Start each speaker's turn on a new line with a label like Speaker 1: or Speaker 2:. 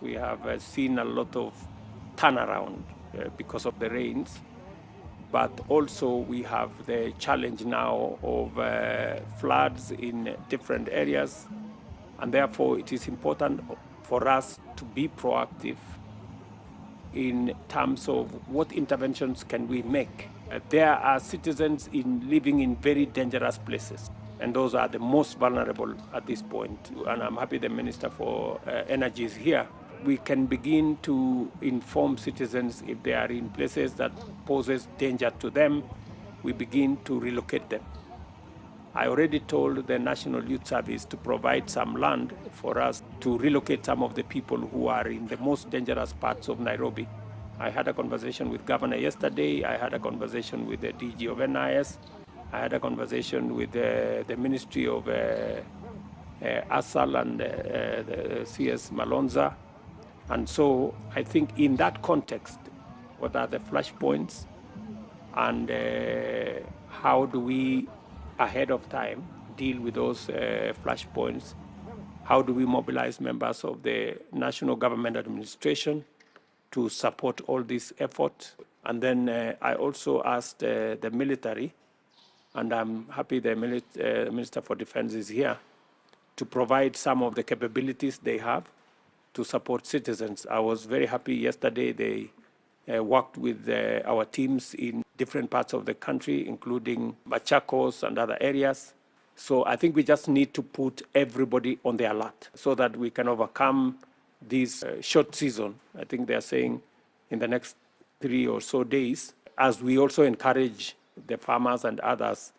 Speaker 1: We have seen a lot of turnaround because of the rains. But also we have the challenge now of floods in different areas. And therefore, it is important for us to be proactive in terms of what interventions can we make. There are citizens living in very dangerous places, and those are the most vulnerable at this point. And I'm happy the Minister for Energy is here. We can begin to inform citizens if they are in places that poses danger to them. We begin to relocate them. I already told the National Youth Service to provide some land for us to relocate some of the people who are in the most dangerous parts of Nairobi. I had a conversation with Governor yesterday. I had a conversation with the DG of NIS. I had a conversation with the Ministry of ASAL and the CS Malonza. And so I think in that context, what are the flashpoints and how do we, ahead of time, deal with those flashpoints? How do we mobilize members of the national government administration to support all this effort? And then I also asked the military, and I'm happy the Minister for Defense is here, to provide some of the capabilities they have to support citizens. I was very happy yesterday they worked with our teams in different parts of the country, including Machakos and other areas. So I think we just need to put everybody on the alert so that we can overcome this short season. I think they're saying in the next 3 or so days, as we also encourage the farmers and others